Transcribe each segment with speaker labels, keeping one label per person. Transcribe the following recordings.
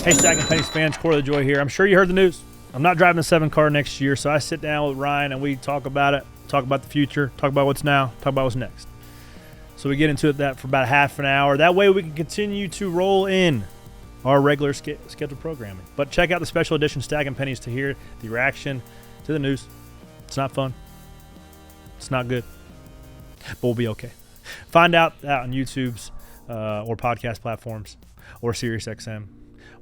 Speaker 1: Hey, Stack and Pennies fans, Corey LaJoie here. I'm sure you heard the news. I'm not driving the 7 car next year, so I sit down with Ryan and we talk about it, talk about the future, talk about what's now, talk about what's next. So we get into that for about half an hour. That way we can continue to roll in our regular scheduled programming. But check out the special edition Stack and Pennies to hear the reaction to the news. It's not fun. It's not good. But we'll be okay. Find out on YouTube's or podcast platforms or SiriusXM.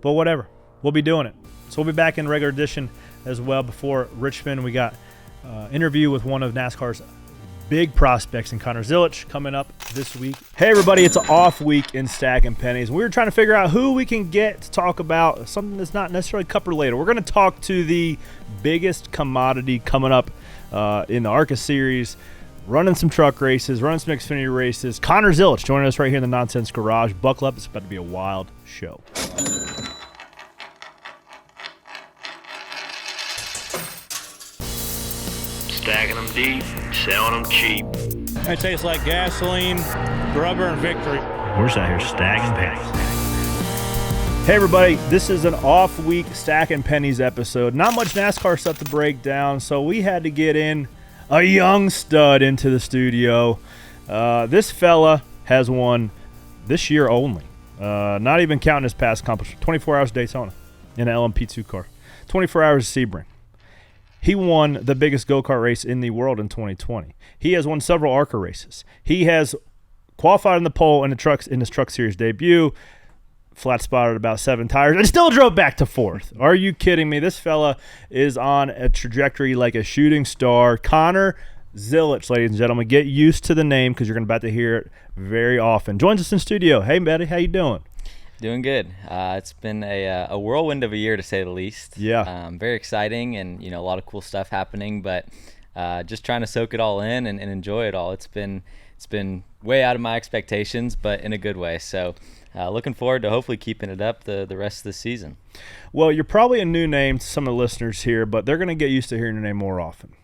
Speaker 1: But whatever, we'll be doing it. So we'll be back in regular edition as well. Before Richmond, we got interview with one of NASCAR's big prospects in Connor Zilisch coming up this week. Hey everybody, it's an off week in Stack and Pennies. We were trying to figure out who we can get to talk about something that's not necessarily Cup related. We're going to talk to the biggest commodity coming up in the ARCA series, running some truck races, running some Xfinity races. Connor Zilisch joining us right here in the Nonsense Garage. Buckle up, it's about to be a wild show.
Speaker 2: Stacking them deep, selling them cheap.
Speaker 3: It tastes like gasoline, rubber, and victory.
Speaker 2: We're just out here stacking pennies.
Speaker 1: Hey everybody, this is an off week Stack and Pennies episode. Not much NASCAR stuff to break down, so we had to get in a young stud into the studio. This fella has won this year only, not even counting his past accomplishment. 24 hours of Daytona in an LMP2 car, 24 hours of Sebring. He won the biggest go-kart race in the world in 2020. He has won several ARCA races. He has qualified in the pole in his truck series debut, flat spotted about 7 tires, and still drove back to 4th. Are you kidding me? This fella is on a trajectory like a shooting star. Connor Zilisch, ladies and gentlemen. Get used to the name because you're about to hear it very often. Joins us in studio. Hey, buddy, how you doing?
Speaker 4: Doing good. It's been a whirlwind of a year, to say the least.
Speaker 1: Yeah.
Speaker 4: Very exciting, and a lot of cool stuff happening. But just trying to soak it all in and enjoy it all. It's been way out of my expectations, but in a good way. So looking forward to hopefully keeping it up the rest of the season.
Speaker 1: Well, you're probably a new name to some of the listeners here, but they're going to get used to hearing your name more often.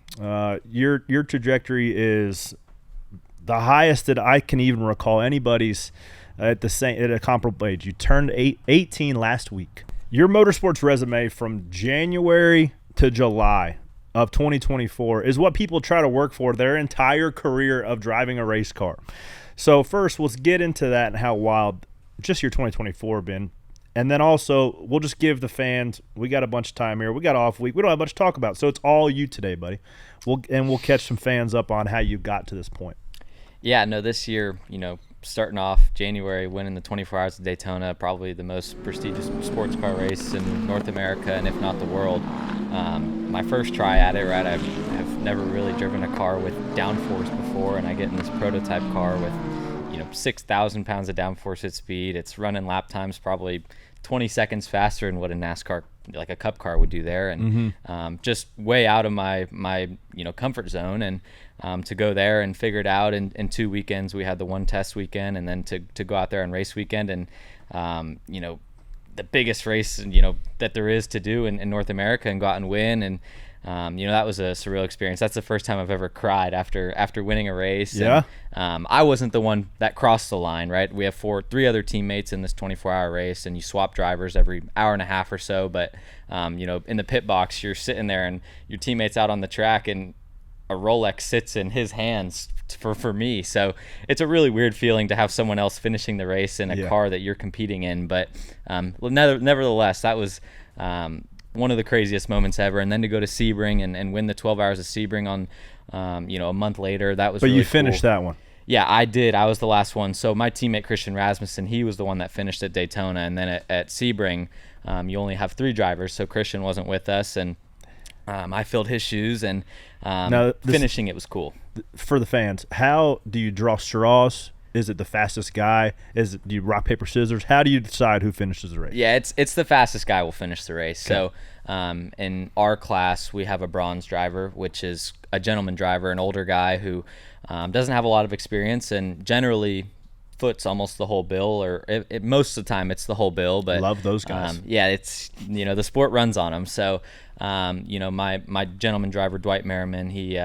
Speaker 1: Your trajectory is the highest that I can even recall anybody's at a comparable age. You turned 18 last week. Your motorsports resume from January to July of 2024 is what people try to work for their entire career of driving a race car. So first, let's get into that and how wild just your 2024 been. And then also, we'll just give the fans, we got a bunch of time here. We got off week. We don't have much to talk about. So it's all you today, buddy. We'll catch some fans up on how you got to this point.
Speaker 4: Yeah, no, this year, starting off January, winning the 24 Hours of Daytona, probably the most prestigious sports car race in North America and if not the world. My first try at it, right, I've never really driven a car with downforce before, and I get in this prototype car with 6,000 pounds of downforce at speed. It's running lap times probably 20 seconds faster than what a NASCAR, like a Cup car, would do there, and just way out of my comfort zone. And to go there and figure it out in 2 weekends. We had the one test weekend, and then to go out there on race weekend, and the biggest race that there is to do in North America, and go out and win. And that was a surreal experience. That's the first time I've ever cried after winning a race.
Speaker 1: Yeah.
Speaker 4: And, I wasn't the one that crossed the line, right? We have 3 other teammates in this 24-hour race, and you swap drivers every hour and a half or so. But in the pit box, you're sitting there, and your teammate's out on the track, and a Rolex sits in his hands for me. So it's a really weird feeling to have someone else finishing the race in a car that you're competing in. But nevertheless, that was one of the craziest moments ever. And then to go to Sebring and win the 12 Hours of Sebring on a month later, that was
Speaker 1: But
Speaker 4: really
Speaker 1: you finished
Speaker 4: cool.
Speaker 1: that one.
Speaker 4: Yeah, I did. I was the last one. So my teammate Christian Rasmussen, he was the one that finished at Daytona. And then at Sebring, you only have 3 drivers. So Christian wasn't with us, and I filled his shoes, and finishing it was cool.
Speaker 1: For the fans, how do you draw straws? Is it the fastest guy? Do you rock, paper, scissors? How do you decide who finishes the race?
Speaker 4: Yeah, it's the fastest guy will finish the race.
Speaker 1: Okay.
Speaker 4: So in our class, we have a bronze driver, which is a gentleman driver, an older guy who doesn't have a lot of experience, and generally foots almost the whole bill, or most of the time it's the whole bill. But
Speaker 1: love those guys.
Speaker 4: It's the sport runs on them. So my gentleman driver Dwight Merriman, he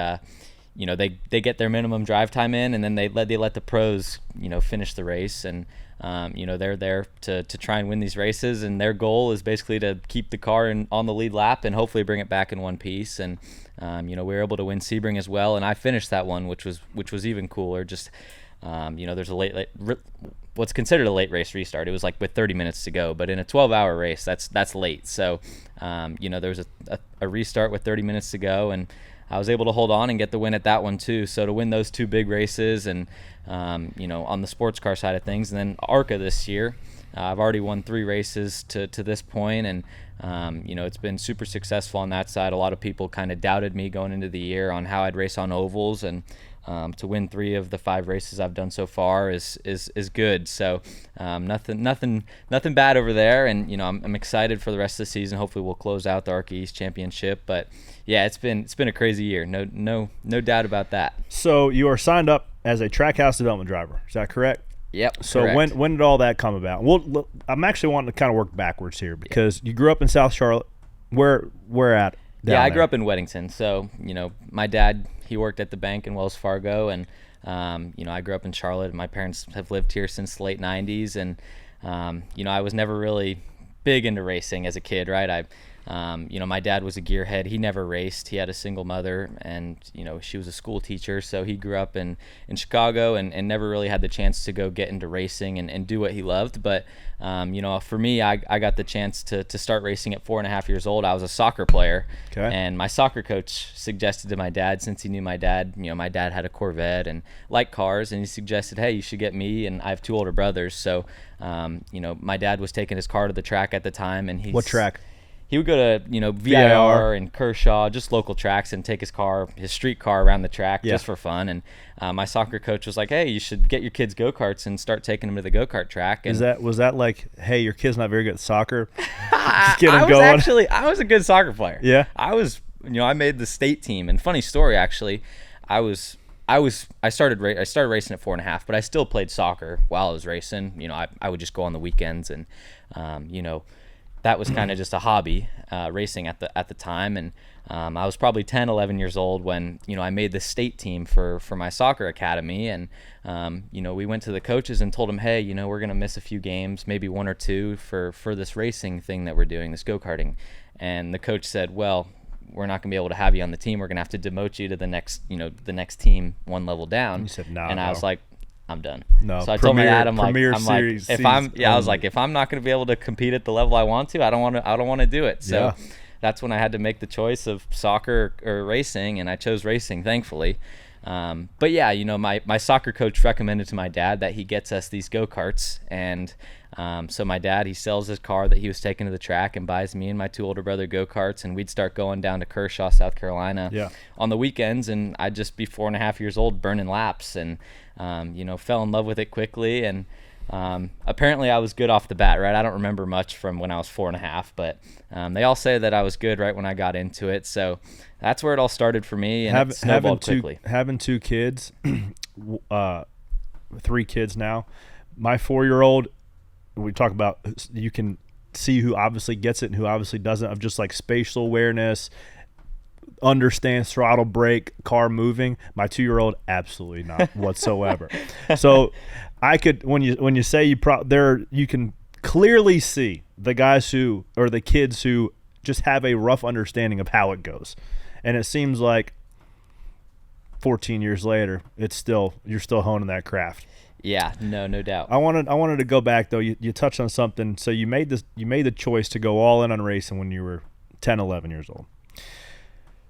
Speaker 4: they get their minimum drive time in, and then they let the pros finish the race. And they're there to try and win these races, and their goal is basically to keep the car on the lead lap and hopefully bring it back in one piece. And we were able to win Sebring as well, and I finished that one, which was even cooler. Just there's a what's considered a late race restart. It was like with 30 minutes to go, but in a 12-hour race, that's late. So there was a restart with 30 minutes to go, and I was able to hold on and get the win at that one too. So to win those two big races, and on the sports car side of things, and then ARCA this year, I've already won 3 races to this point, and it's been super successful on that side. A lot of people kind of doubted me going into the year on how I'd race on ovals, and to win 3 of the 5 races I've done so far is good. So nothing bad over there, and I'm excited for the rest of the season. Hopefully we'll close out the ARCA East Championship, but yeah, it's been a crazy year. No doubt about that.
Speaker 1: So you are signed up as a Trackhouse development driver. Is that correct?
Speaker 4: Yep.
Speaker 1: So
Speaker 4: correct.
Speaker 1: when did all that come about? Well, I'm actually wanting to kind of work backwards here, because you grew up in South Charlotte. Where at?
Speaker 4: Yeah, I grew up in Weddington. So my dad, he worked at the bank in Wells Fargo, and I grew up in Charlotte. My parents have lived here since the late 90s, and I was never really big into racing as a kid, right? My dad was a gearhead. He never raced. He had a single mother, and she was a school teacher, so he grew up in Chicago and never really had the chance to go get into racing and do what he loved. But for me, I got the chance to start racing at 4.5 years old. I was a soccer player, and my soccer coach suggested to my dad, since he knew my dad had a Corvette and liked cars, and he suggested, hey, you should get me, and I have 2 older brothers. So my dad was taking his car to the track at the time, and
Speaker 1: what track?
Speaker 4: He would go to, VIR and Kershaw, just local tracks, and take his street car around the track just for fun. And my soccer coach was like, hey, you should get your kids go-karts and start taking them to the go-kart track. And
Speaker 1: was that like, hey, your kid's not very good at soccer?
Speaker 4: I was a good soccer player.
Speaker 1: Yeah.
Speaker 4: I made the state team. And funny story, actually, I started racing at 4.5, but I still played soccer while I was racing. I would just go on the weekends, and that was kind of just a hobby, racing at the time. And I was probably 10, 11 years old when, I made the state team for my soccer academy. And, we went to the coaches and told them, hey, we're going to miss a few games, maybe 1 or 2 for this racing thing that we're doing, this go-karting. And the coach said, well, we're not going to be able to have you on the team. We're going to have to demote you to the next team 1 level down.
Speaker 1: You said, no.
Speaker 4: And I was like, I'm done.
Speaker 1: No.
Speaker 4: So I told my dad, I was like, if I'm not going to be able to compete at the level I want to, I don't want to do it. So that's when I had to make the choice of soccer or racing, and I chose racing, thankfully. But yeah, my soccer coach recommended to my dad that he gets us these go-karts, and so my dad, he sells his car that he was taking to the track and buys me and my 2 older brother go-karts, and we'd start going down to Kershaw, South Carolina on the weekends, and I'd just be 4.5 years old burning laps, and fell in love with it quickly. And apparently I was good off the bat, right? I don't remember much from when I was 4.5, but they all say that I was good right when I got into it. So that's where it all started for me, and it snowballed quickly.
Speaker 1: Having 2 kids, 3 kids now. My 4-year-old, we talk about, you can see who obviously gets it and who obviously doesn't, of just like spatial awareness, understands throttle, brake, car moving. My 2-year-old, absolutely not whatsoever. So I could, when you say you can clearly see the guys or the kids who just have a rough understanding of how it goes, and it seems like 14 years later, you're still honing that craft.
Speaker 4: Yeah, no doubt.
Speaker 1: I wanted to go back though. You touched on something. So you made the choice to go all in on racing when you were 10, 11 years old.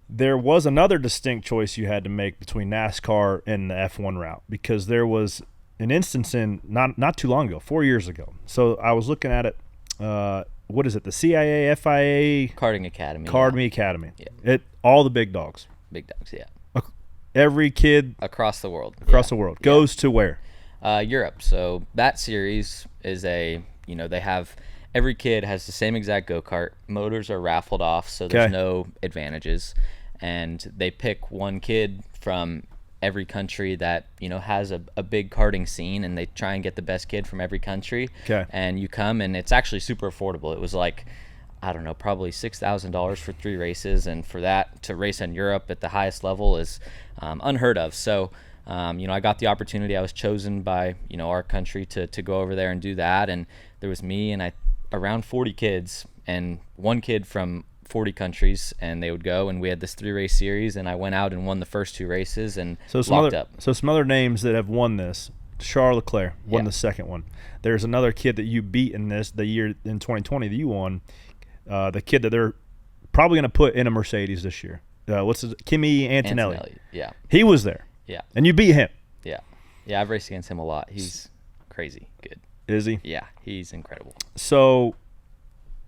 Speaker 1: There was another distinct choice you had to make between NASCAR and the F1 route, because there was an instance in not too long ago, 4 years ago. So I was looking at it. What is it? The CIA, FIA
Speaker 4: Karting Academy.
Speaker 1: Academy.
Speaker 4: Yeah.
Speaker 1: All the big dogs.
Speaker 4: Big dogs. Yeah.
Speaker 1: Every kid
Speaker 4: across the world
Speaker 1: goes to where?
Speaker 4: Europe. So that series is every kid has the same exact go-kart. Motors are raffled off, so there's no advantages. And they pick one kid from every country that, has a big karting scene, and they try and get the best kid from every country.
Speaker 1: Okay.
Speaker 4: And you come, and it's actually super affordable. It was like, I don't know, probably $6,000 for 3 races. And for that to race in Europe at the highest level is unheard of. So I got the opportunity. I was chosen by, our country to go over there and do that. And there was me and around 40 kids and one kid from 40 countries, and they would go, and we had this 3-race series, and I went out and won the first 2 races and locked up.
Speaker 1: So some other names that have won this. Charles Leclerc won the second one. There's another kid that you beat in the year in 2020 that you won. The kid that they're probably going to put in a Mercedes this year. Kimi Antonelli.
Speaker 4: Yeah.
Speaker 1: He was there.
Speaker 4: Yeah.
Speaker 1: And you beat him.
Speaker 4: Yeah. Yeah, I've raced against him a lot. He's crazy good.
Speaker 1: Is he?
Speaker 4: Yeah, he's incredible.
Speaker 1: So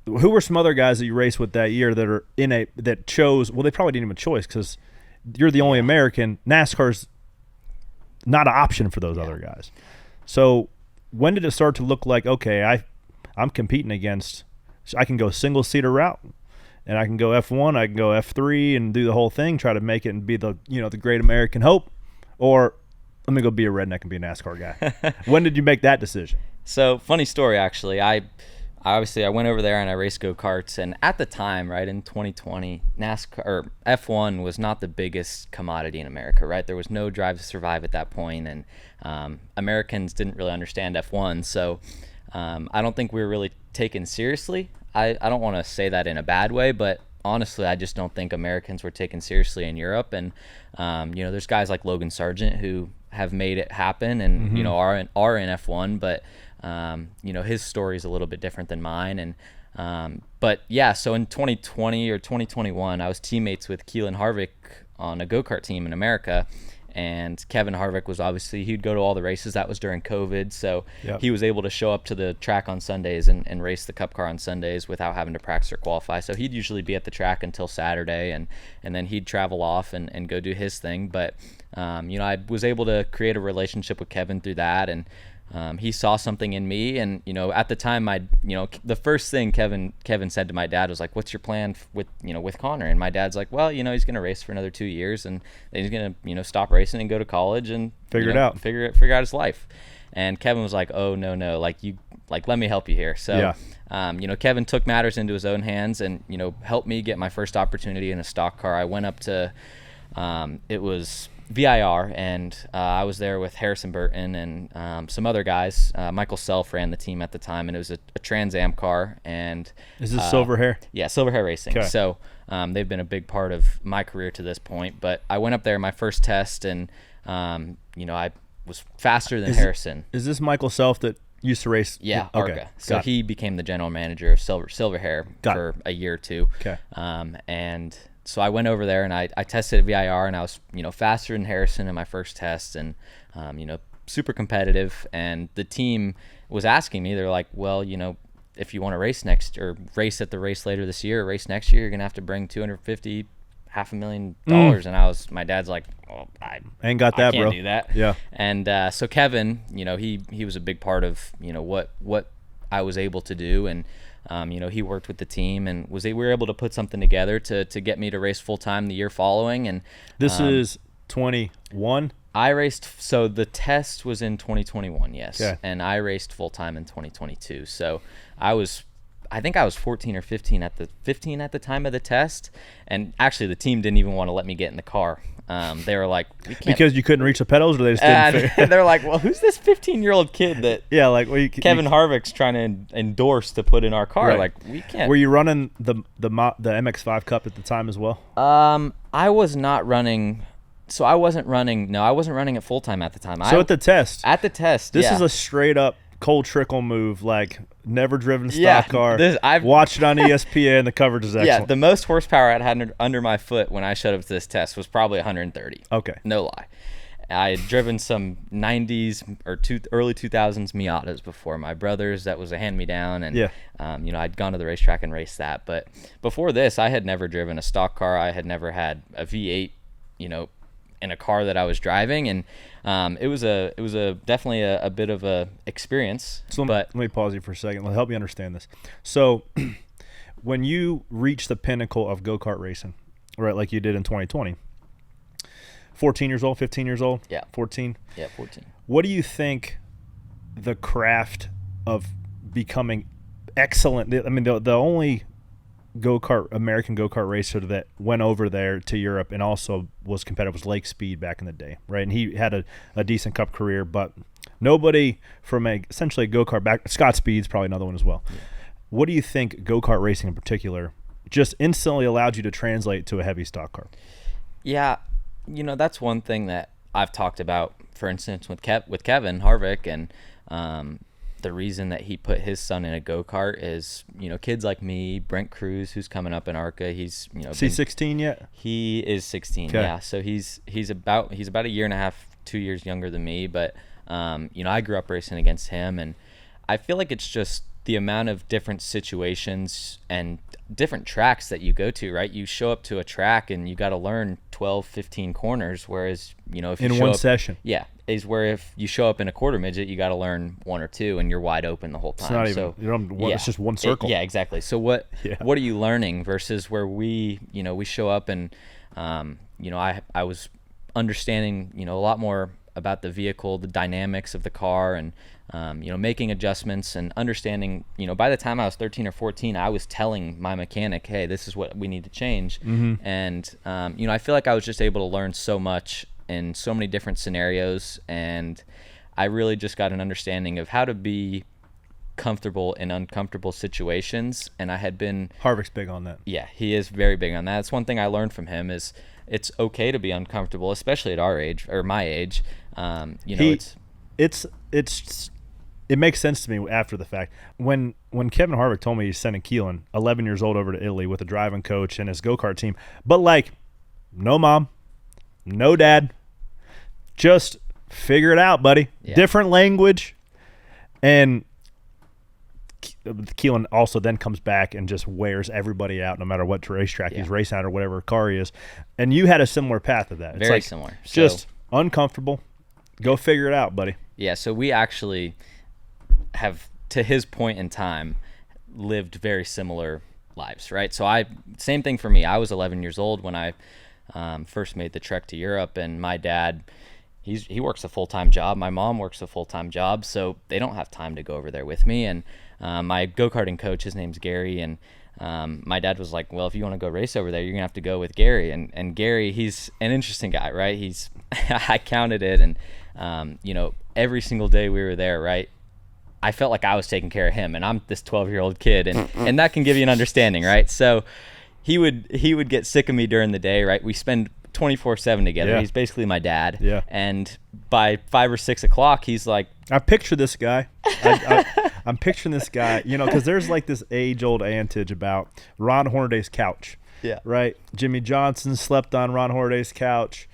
Speaker 1: who were some other guys that you raced with that year that are that chose? Well, they probably didn't have a choice because you're the only American. NASCAR's not an option for those other guys. So when did it start to look like, okay, I'm competing against, I can go single seater route, and I can go F1, I can go F3 and do the whole thing, try to make it and be the the great American hope, or let me go be a redneck and be a NASCAR guy. When did you make that decision?
Speaker 4: So funny story, actually. I went over there and I raced go-karts, and at the time, right, in 2020, NASCAR or F1 was not the biggest commodity in America, right? There was no Drive to Survive at that point, and Americans didn't really understand F1, so I don't think we were really taken seriously. I don't want to say that in a bad way, but honestly, I just don't think Americans were taken seriously in Europe, and there's guys like Logan Sargent who have made it happen, and are in F1, but his story is a little bit different than mine. And but yeah, so in 2020 or 2021, I was teammates with Keelan Harvick on a go-kart team in America, and Kevin Harvick was obviously, he'd go to all the races. That was during COVID, so he was able to show up to the track on Sundays and race the Cup car on Sundays without having to practice or qualify. So he'd usually be at the track until Saturday, and then he'd travel off and go do his thing. But I was able to create a relationship with Kevin through that, and he saw something in me, and at the time, the first thing Kevin said to my dad was like, "What's your plan with Connor?" And my dad's like, "Well, he's gonna race for another 2 years, and then he's gonna stop racing and go to college and
Speaker 1: figure it out,
Speaker 4: figure out his life." And Kevin was like, "Oh no, let me help you here." So Kevin took matters into his own hands and helped me get my first opportunity in a stock car. I went up to it was VIR, and I was there with Harrison Burton and some other guys. Michael Self ran the team at the time, and it was a Trans Am car. And
Speaker 1: is this Silver Hair?
Speaker 4: Yeah, Silver Hair Racing. Okay. So they've been a big part of my career to this point. But I went up there my first test, and I was faster than Harrison.
Speaker 1: Is this Michael Self that used to race?
Speaker 4: Yeah,
Speaker 1: okay.
Speaker 4: ARCA. So he became the general manager of Silver Hair for a year or two.
Speaker 1: Okay.
Speaker 4: And so I went over there and I tested at VIR, and I was, faster than Harrison in my first test, and, super competitive. And the team was asking me, they're like, well, if you want to race race at the race later this year, or race next year, you're going to have to bring $250,000, $500,000. And my dad's like, well, I
Speaker 1: ain't got that,
Speaker 4: I can't
Speaker 1: bro.
Speaker 4: do that.
Speaker 1: Yeah.
Speaker 4: And so Kevin, he was a big part of, what I was able to do. And, he worked with the team, and we were able to put something together to get me to race full time the year following. And
Speaker 1: this is 21.
Speaker 4: I raced. So the test was in 2021, yes,
Speaker 1: okay.
Speaker 4: And I raced full time in 2022. So I think I was 14 or 15 at the time of the test, and actually the team didn't even want to let me get in the car. They were like, we can't,
Speaker 1: because you couldn't reach the pedals, or they just didn't figure.
Speaker 4: They're like, well, who's this 15-year-old kid that Kevin Harvick's trying to endorse to put in our car?
Speaker 1: Right.
Speaker 4: Like, we can't.
Speaker 1: Were you running the MX5 Cup at the time as well?
Speaker 4: I was not running. So I wasn't running. No, I wasn't running it full time at the time.
Speaker 1: So at the test.
Speaker 4: This
Speaker 1: is a straight up cold trickle move, like never driven stock car. I've watched it on ESPN. The coverage is excellent.
Speaker 4: Yeah, the most horsepower I'd had under my foot when I showed up to this test was probably 130.
Speaker 1: Okay.
Speaker 4: No lie. I had driven some 90s or early 2000s Miatas before. My brother's, that was a hand-me-down, and I'd gone to the racetrack and raced that. But before this, I had never driven a stock car. I had never had a V8, in a car that I was driving, and it was definitely a bit of a experience.
Speaker 1: So let me pause you for a second. Let help me understand this. So when you reach the pinnacle of go-kart racing, right, like you did in 2020, 14 years old, 15 years old?
Speaker 4: Yeah.
Speaker 1: 14?
Speaker 4: Yeah, 14.
Speaker 1: What do you think the craft of becoming excellent, I mean, the only American go-kart racer that went over there to Europe and also was competitive was Lake Speed back in the day, right? And he had a decent cup career, but nobody from essentially a go-kart back. Scott Speed's probably another one as well. Yeah. What do you think go-kart racing in particular just instantly allowed you to translate to a heavy stock car?
Speaker 4: Yeah, that's one thing that I've talked about, for instance, with Kevin Harvick, and the reason that he put his son in a go-kart is, kids like me, Brent Cruz, who's coming up in ARCA, he's,
Speaker 1: Is he 16 yet?
Speaker 4: He is 16, okay. Yeah. So he's about a year and a half, 2 years younger than me, but, I grew up racing against him, and I feel like it's just the amount of different situations and different tracks that you go to, right? You show up to a track and you got to learn 12, 15 corners, whereas, if you
Speaker 1: in one session.
Speaker 4: Yeah. Is where if you show up in a quarter midget, you got to learn one or two and you're wide open the whole time.
Speaker 1: It's not even, it's just one circle.
Speaker 4: Yeah, exactly. So what are you learning versus where we show up and, I was understanding, a lot more about the vehicle, the dynamics of the car, and making adjustments and understanding, by the time I was 13 or 14, I was telling my mechanic, hey, this is what we need to change. Mm-hmm. And, I feel like I was just able to learn so much in so many different scenarios. And I really just got an understanding of how to be comfortable in uncomfortable situations. And I had been...
Speaker 1: Harvick's big on that.
Speaker 4: Yeah, he is very big on that. That's one thing I learned from him is it's okay to be uncomfortable, especially at our age or my age.
Speaker 1: It makes sense to me after the fact. When Kevin Harvick told me he's sending Keelan, 11 years old, over to Italy with a driving coach and his go-kart team, but no mom, no dad, just figure it out, buddy. Yeah. Different language. And Keelan also then comes back and just wears everybody out no matter what racetrack he's racing at or whatever car he is. And you had a similar path of that. It's
Speaker 4: very similar.
Speaker 1: Just uncomfortable. Go figure it out, buddy.
Speaker 4: Yeah, so we actually have, to his point in time, lived very similar lives, right? So same thing for me. I was 11 years old when I first made the trek to Europe, and my dad, he works a full-time job. My mom works a full-time job, so they don't have time to go over there with me. And my go-karting coach, his name's Gary, and my dad was like, well, if you want to go race over there, you're gonna have to go with Gary. And Gary, he's an interesting guy, right? I counted it, and every single day we were there, right, I felt like I was taking care of him, and I'm this 12-year-old kid, and that can give you an understanding, right? So he would get sick of me during the day, right? We spend 24/7 together. Yeah. He's basically my dad.
Speaker 1: Yeah.
Speaker 4: And by 5 or 6 o'clock, he's like,
Speaker 1: I picture this guy. I'm picturing this guy, because there's this age-old adage about Ron Hornaday's couch.
Speaker 4: Yeah.
Speaker 1: Right? Jimmy Johnson slept on Ron Hornaday's couch.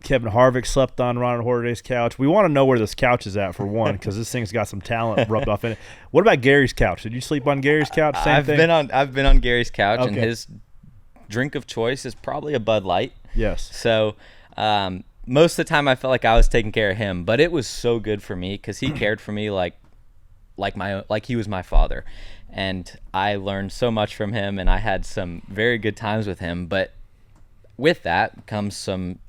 Speaker 1: Kevin Harvick slept on Ron Hornaday's couch. We want to know where this couch is at, for one, because this thing's got some talent rubbed off in it. What about Gary's couch? Did you sleep on Gary's couch? Same thing?
Speaker 4: I've been on Gary's couch, okay. And his drink of choice is probably a Bud Light.
Speaker 1: Yes.
Speaker 4: So most of the time I felt like I was taking care of him, but it was so good for me because he cared for me like he was my father. And I learned so much from him, and I had some very good times with him, but with that comes some,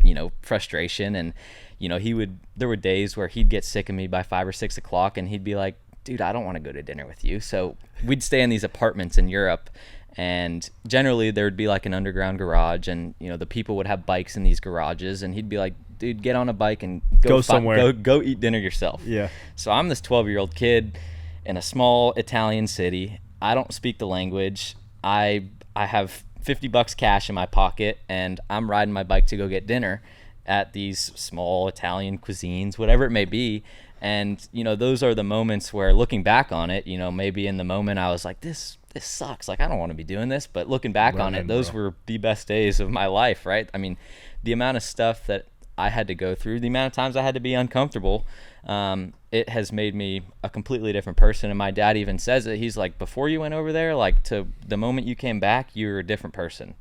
Speaker 4: frustration, and, there were days where he'd get sick of me by 5 or 6 o'clock, and he'd be like, dude, I don't want to go to dinner with you. So we'd stay in these apartments in Europe, and generally there would be an underground garage, and, the people would have bikes in these garages, and he'd be like, dude, get on a bike and
Speaker 1: go somewhere.
Speaker 4: Go eat dinner yourself.
Speaker 1: Yeah.
Speaker 4: So I'm this 12-year-old kid in a small Italian city. I don't speak the language. I have $50 cash in my pocket, and I'm riding my bike to go get dinner at these small Italian cuisines, whatever it may be. And, those are the moments where, looking back on it, maybe in the moment I was like, this sucks. I don't want to be doing this. But looking back on it, those were the best days of my life, right? I mean, the amount of stuff that I had to go through, the amount of times I had to be uncomfortable, it has made me a completely different person. And my dad even says it. He's like, before you went over there, to the moment you came back, you were a different person.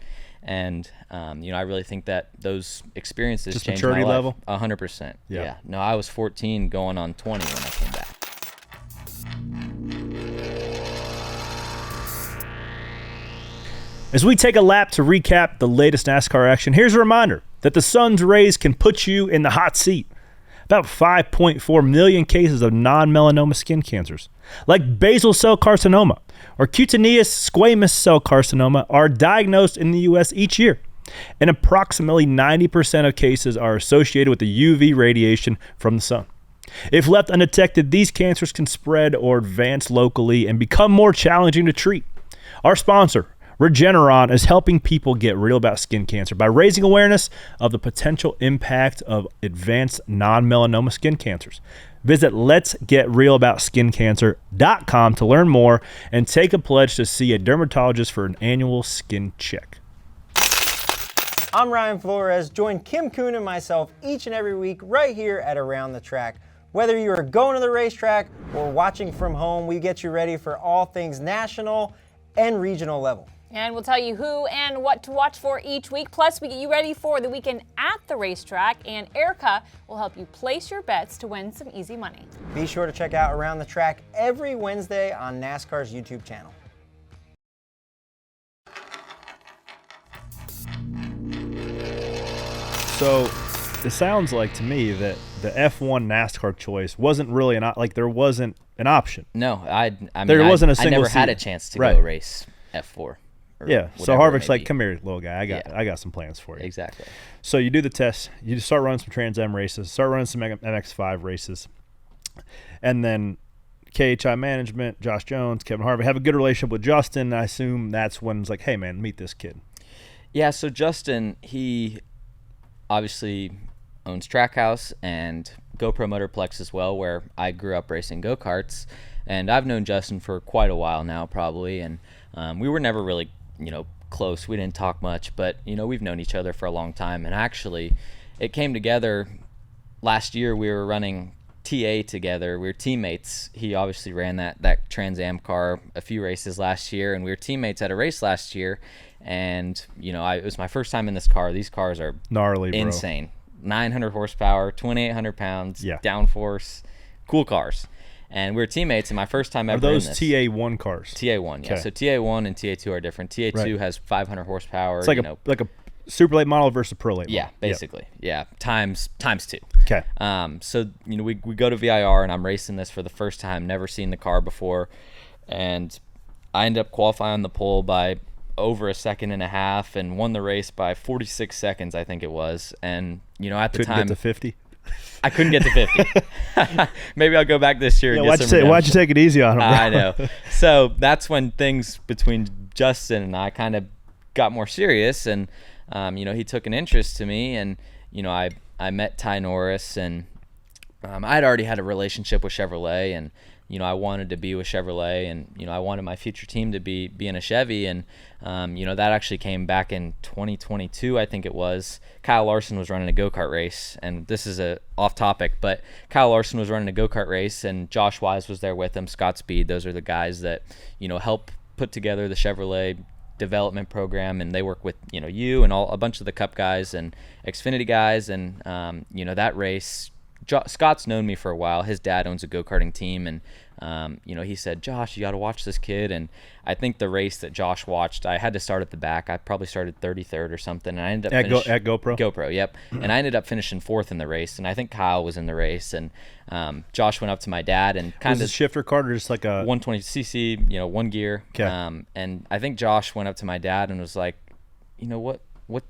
Speaker 4: And, I really think that those experiences
Speaker 1: just
Speaker 4: changed
Speaker 1: maturity
Speaker 4: my life.
Speaker 1: level?
Speaker 4: 100%. Yeah. No, I was 14 going on 20 when I came back.
Speaker 1: As we take a lap to recap the latest NASCAR action, here's a reminder that the sun's rays can put you in the hot seat. About 5.4 million cases of non-melanoma skin cancers, like basal cell carcinoma, or cutaneous squamous cell carcinoma are diagnosed in the U.S. each year, and approximately 90% of cases are associated with the UV radiation from the sun. If left undetected, these cancers can spread or advance locally and become more challenging to treat. Our sponsor, Regeneron, is helping people get real about skin cancer by raising awareness of the potential impact of advanced non-melanoma skin cancers. Visit letsgetrealaboutskincancer.com to learn more and take a pledge to see a dermatologist for an annual skin check.
Speaker 5: I'm Ryan Flores. Join Kim Kuhn and myself each and every week right here at Around the Track. Whether you are going to the racetrack or watching from home, we get you ready for all things national and regional level.
Speaker 6: And we'll tell you who and what to watch for each week. Plus, we get you ready for the weekend at the racetrack, and ARCA will help you place your bets to win some easy money.
Speaker 5: Be sure to check out Around the Track every Wednesday on NASCAR's YouTube channel.
Speaker 1: So it sounds like to me that the F1 NASCAR choice wasn't really there wasn't an option.
Speaker 4: No, I mean,
Speaker 1: there wasn't a
Speaker 4: I
Speaker 1: single
Speaker 4: never had
Speaker 1: seat.
Speaker 4: a chance to
Speaker 1: Right.
Speaker 4: go race F4.
Speaker 1: Yeah, so
Speaker 4: whatever it
Speaker 1: Harvick's
Speaker 4: may
Speaker 1: like,
Speaker 4: be.
Speaker 1: come here, little guy. I got
Speaker 4: Yeah.
Speaker 1: some plans for you.
Speaker 4: Exactly.
Speaker 1: So you do the test. You just start running some Trans Am races. Start running some MX5 races, and then KHI management, Josh Jones, Kevin Harvick have a good relationship with Justin. I assume that's when it's like, hey man, meet this kid.
Speaker 4: Yeah, so Justin, he obviously owns Trackhouse and GoPro Motorplex as well, where I grew up racing go-karts. And I've known Justin for quite a while now, probably. And we were never really, close. We didn't talk much, but, we've known each other for a long time. And actually, it came together last year. We were running TA together. We were teammates. He obviously ran that Trans Am car a few races last year, and we were teammates at a race last year. And, it was my first time in this car. These cars are
Speaker 1: Gnarly, bro.
Speaker 4: insane. 900 horsepower, 2,800 pounds,
Speaker 1: Yeah.
Speaker 4: downforce, cool cars. And we were teammates, and my first time
Speaker 1: Are
Speaker 4: ever in
Speaker 1: those
Speaker 4: this.
Speaker 1: TA1 cars?
Speaker 4: TA1, yeah.
Speaker 1: Okay.
Speaker 4: So TA1 and TA2 are different. TA2
Speaker 1: Right.
Speaker 4: has 500 horsepower.
Speaker 1: It's like a super late model versus a pro late model.
Speaker 4: Yeah, basically. Yeah, times two.
Speaker 1: Okay.
Speaker 4: So, we go to VIR, and I'm racing this for the first time, never seen the car before. And I ended up qualifying on the pole by over a second and a half and won the race by 46 seconds, I think it was. And, at the
Speaker 1: Couldn't
Speaker 4: time,
Speaker 1: get to 50.
Speaker 4: I couldn't get to 50. Maybe I'll go back this year and get some
Speaker 1: Why'd you take it easy on him, bro?
Speaker 4: I know. So that's when things between Justin and I kind of got more serious, and he took an interest to me, and I met Ty Norris, and I'd already had a relationship with Chevrolet, and I wanted to be with Chevrolet, and I wanted my future team to be in a Chevy, and that actually came back in 2022, I think it was. Kyle Larson was running a go-kart race, and this is off topic, but Kyle Larson was running a go-kart race, and Josh Wise was there with him, Scott Speed. Those are the guys that help put together the Chevrolet development program, and they work with you and a bunch of the Cup guys and Xfinity guys, and that race. Scott's known me for a while. His dad owns a go-karting team, and he said, Josh, you got to watch this kid. And I think the race that Josh watched, I had to start at the back. I probably started 33rd or something, and I ended up
Speaker 1: at GoPro.
Speaker 4: GoPro, yep. And I ended up finishing 4th in the race, and I think Kyle was in the race. And Josh went up to my dad and kind
Speaker 1: Was
Speaker 4: of
Speaker 1: it shifter cart or just like a
Speaker 4: 120cc, one gear.
Speaker 1: Okay.
Speaker 4: And I think Josh went up to my dad and was like, what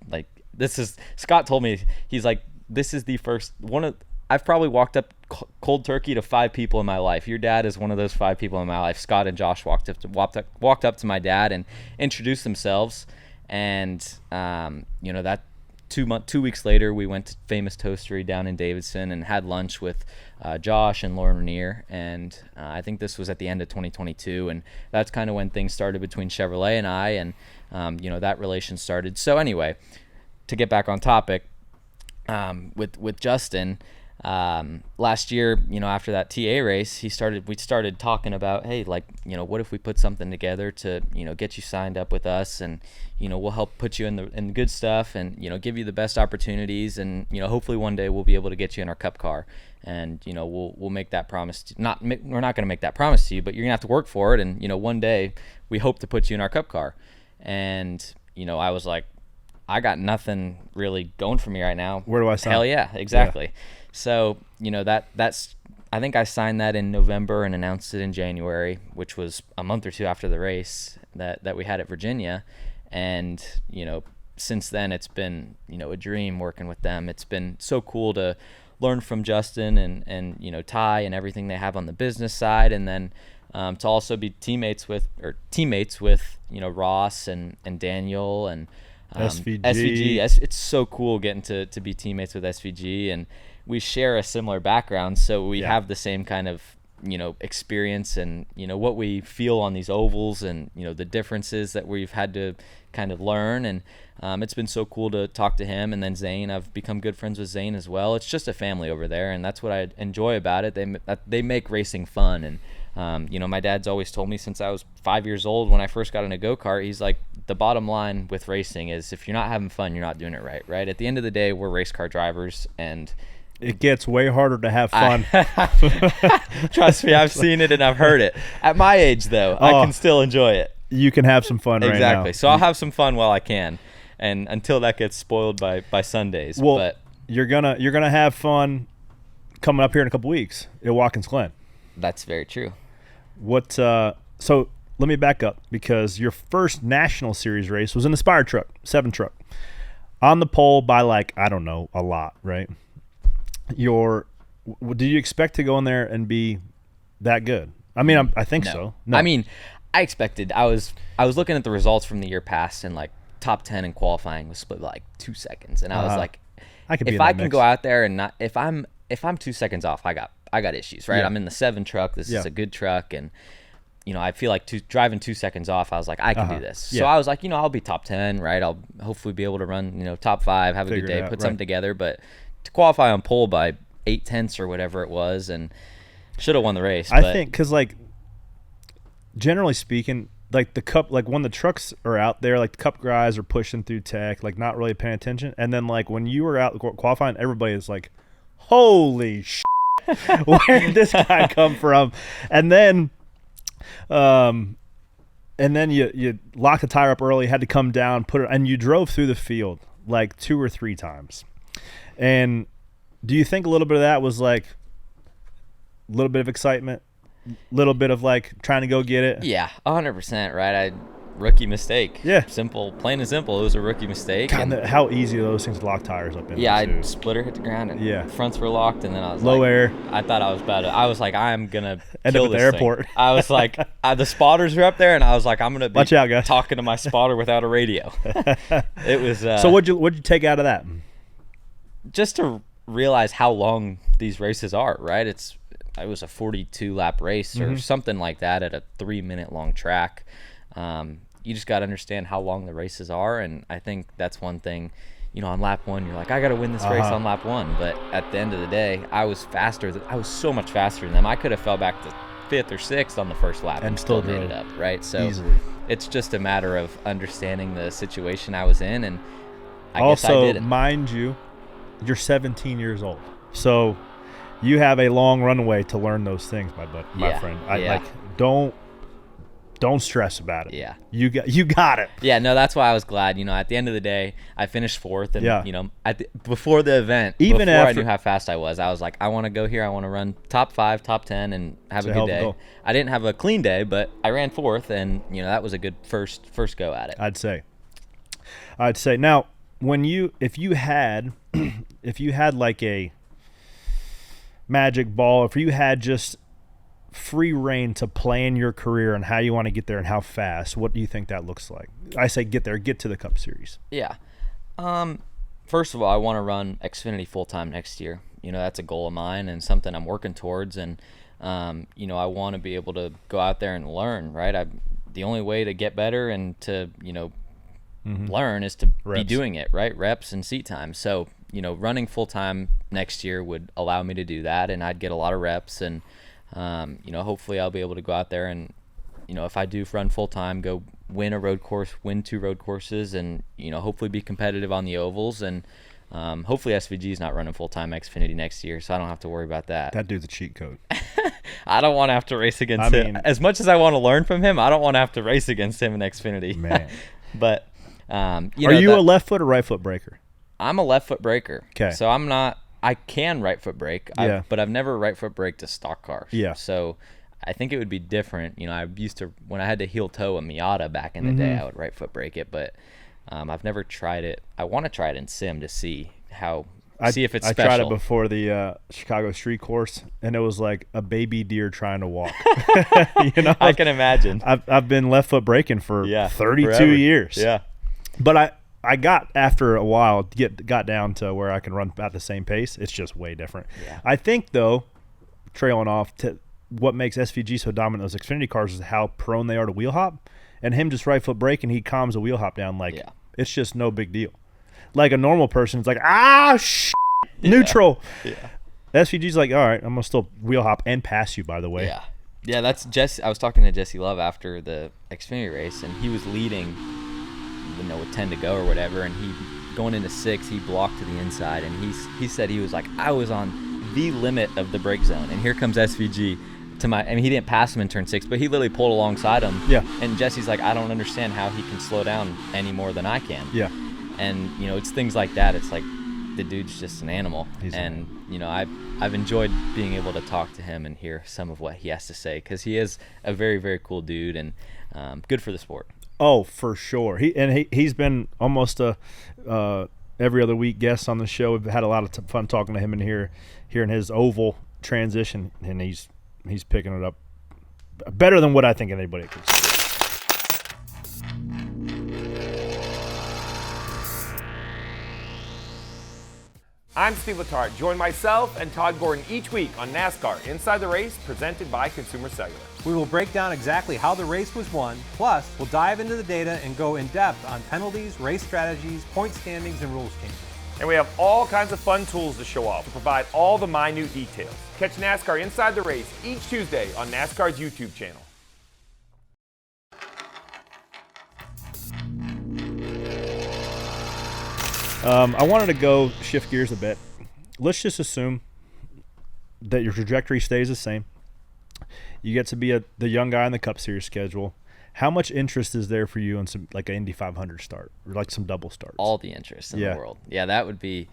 Speaker 4: like this is. Scott told me, he's like, this is the first one of. I've probably walked up cold turkey to 5 people in my life. Your dad is one of those 5 people in my life. Scott and Josh walked up to my dad and introduced themselves. And that 2 weeks later, we went to Famous Toastery down in Davidson and had lunch with Josh and Lauren Ranier. And I think this was at the end of 2022, and that's kind of when things started between Chevrolet and I, and that relation started. So anyway, to get back on topic, with Justin. Last year, after that TA race, we started talking about, hey, like, what if we put something together to, get you signed up with us, and, we'll help put you in the good stuff, and, give you the best opportunities, and, hopefully one day we'll be able to get you in our Cup car, and, we'll make that promise. We're not going to make that promise to you, but you're gonna have to work for it, and, one day we hope to put you in our Cup car. And, I was like, I got nothing really going for me right now.
Speaker 1: Where do I sign?
Speaker 4: Hell yeah, exactly. Yeah. So, that's I think I signed that in November and announced it in January, which was a month or two after the race that we had at Virginia. And, since then it's been, a dream working with them. It's been so cool to learn from Justin and Ty and everything they have on the business side. And then to also be teammates with Ross and Daniel and SVG. It's so cool getting to be teammates with SVG, and we share a similar background, so we have the same kind of experience and what we feel on these ovals and the differences that we've had to kind of learn. And it's been so cool to talk to him. And then Zane, I've become good friends with Zane as well. It's just a family over there, and that's what I enjoy about it. They make racing fun. And my dad's always told me since I was 5 years old, when I first got in a go-kart, he's like, the bottom line with racing is if you're not having fun, you're not doing it right? At the end of the day, we're race car drivers, and
Speaker 1: it gets way harder to have fun.
Speaker 4: Trust me, I've seen it and I've heard it. At my age, though, I can still enjoy it.
Speaker 1: You can have some fun right now.
Speaker 4: Exactly. So I'll have some fun while I can, and until that gets spoiled by Sundays.
Speaker 1: Well,
Speaker 4: but
Speaker 1: you're gonna have fun coming up here in a couple weeks at Watkins Glen.
Speaker 4: That's very true.
Speaker 1: What? So let me back up, because your first national series race was in the Spire truck, 7 truck, on the pole by a lot, right? Do you expect to go in there and be that good? I mean, I think so. No.
Speaker 4: I mean, I expected. I was looking at the results from the year past, and top 10 in qualifying was split 2 seconds, and I was like, if I can go out there and not, if I'm 2 seconds off, I got issues, right?
Speaker 1: Yeah.
Speaker 4: I'm in the 7 truck. This is a good truck, and I feel like driving 2 seconds off, I was like, I can do this.
Speaker 1: Yeah.
Speaker 4: So I was like, I'll be top 10, right? I'll hopefully be able to run, top 5, have a good day, put something together. But to qualify on pole by 0.8 or whatever it was, and should have won the race.
Speaker 1: I think because generally speaking, the cup, when the trucks are out there, the cup guys are pushing through tech, not really paying attention. And then when you were out qualifying, everybody is like, holy shit, where did this guy come from? And then you locked the tire up early, had to come down, put it, and you drove through the field 2 or 3 times. And do you think a little bit of that was a little bit of excitement, a little bit of trying to go get it?
Speaker 4: Yeah, 100%, right? Rookie mistake.
Speaker 1: Yeah.
Speaker 4: Simple, plain and simple. It was a rookie mistake.
Speaker 1: God, how easy are those things to lock tires up in?
Speaker 4: Yeah, I splitter hit the ground, and fronts were locked, and then I was
Speaker 1: low air.
Speaker 4: I thought I was about to. I was like, I'm gonna
Speaker 1: end
Speaker 4: kill
Speaker 1: up at
Speaker 4: this
Speaker 1: the airport.
Speaker 4: Thing. I was like, the spotters were up there, and I was like, I'm gonna be
Speaker 1: watch out, guys.
Speaker 4: Talking to my spotter without a radio. It was.
Speaker 1: So what'd you take out of that?
Speaker 4: Just to realize how long these races are, right? It was a 42 lap race or something like that at a 3-minute long track. You just got to understand how long the races are, and I think that's one thing. On lap 1, you're like, I got to win this race on lap 1, but at the end of the day, I was faster. I was so much faster than them. I could have fell back to 5th or 6th on the first lap and still made it up, right? So easily. It's just a matter of understanding the situation I was in, and I guess I didn't.
Speaker 1: Mind you, you're 17 years old, so you have a long runway to learn those things, my friend. Don't stress about it.
Speaker 4: Yeah.
Speaker 1: You got it.
Speaker 4: Yeah, no, that's why I was glad. At the end of the day, I finished 4th, and before the event, before I knew how fast I was like, I want to go here. I want to run top 5, top 10, and have a good day. I didn't have a clean day, but I ran 4th, and that was a good first go at it.
Speaker 1: I'd say. Now, if you had a magic ball, if you had just free reign to plan your career and how you want to get there and how fast, what do you think that looks like? I say get to the Cup Series.
Speaker 4: Yeah. First of all, I want to run Xfinity full-time next year. That's a goal of mine and something I'm working towards, and I want to be able to go out there and learn, right? The only way to get better and to learn is to be doing it, right? Reps and seat time. So running full-time next year would allow me to do that, and I'd get a lot of reps, and hopefully I'll be able to go out there and, if I do run full time, go win a road course, win 2 road courses, and, hopefully be competitive on the ovals. And hopefully SVG is not running full time Xfinity next year, so I don't have to worry about that.
Speaker 1: That dude's a cheat code.
Speaker 4: I don't want to have to race against him. As much as I want to learn from him, I don't want to have to race against him in Xfinity.
Speaker 1: Man.
Speaker 4: But,
Speaker 1: are you a left foot or right foot breaker?
Speaker 4: I'm a left foot breaker.
Speaker 1: Okay.
Speaker 4: So I'm not I can right foot brake, but I've never right foot braked a stock car.
Speaker 1: Yeah.
Speaker 4: So I think it would be different. You know, I used to, when I had to heel toe a Miata back in the day, I would right foot brake it, but I've never tried it. I want to try it in sim to see if it's special.
Speaker 1: I tried it before the Chicago street course, and it was like a baby deer trying to walk. You know,
Speaker 4: I can imagine.
Speaker 1: I've been left foot braking for 32
Speaker 4: forever.
Speaker 1: years.
Speaker 4: Yeah.
Speaker 1: But I got, after a while, got down to where I can run at the same pace. It's just way different. Yeah. I think, though, trailing off, to what makes SVG so dominant in those Xfinity cars is how prone they are to wheel hop. And him just right foot braking, he calms a wheel hop down like it's just no big deal. Like a normal person, it's like, neutral. Yeah. SVG's like, all right, I'm going to still wheel hop and pass you, by the way.
Speaker 4: Yeah. Yeah, that's Jesse. I was talking to Jesse Love after the Xfinity race, and he was leading, with 10 to go or whatever, and he, going into 6, he blocked to the inside, and he said he was like, I was on the limit of the brake zone, and here comes SVG he didn't pass him in turn 6, but he literally pulled alongside him. Yeah. And Jesse's like, I don't understand how he can slow down any more than I can. Yeah. And, it's things like that. It's like the dude's just an animal. I've enjoyed being able to talk to him and hear some of what he has to say, because he is a very, very cool dude and good for the sport. Oh, for sure. He's been almost a every other week guest on the show. We've had a lot of fun talking to him and hearing his oval transition, and he's picking it up better than what I think anybody could see.
Speaker 7: I'm Steve Letarte. Join myself and Todd Gordon each week on NASCAR Inside the Race, presented by Consumer Cellular.
Speaker 8: We will break down exactly how the race was won, plus we'll dive into the data and go in depth on penalties, race strategies, point standings, and rules changes.
Speaker 7: And we have all kinds of fun tools to show off to provide all the minute details. Catch NASCAR Inside the Race each Tuesday on NASCAR's YouTube channel.
Speaker 1: I wanted to shift gears a bit. Let's just assume that your trajectory stays the same. You get to be the young guy in the Cup Series schedule. How much interest is there for you in some like an Indy 500 start or like some double starts? All the interest in the world. Yeah, that would be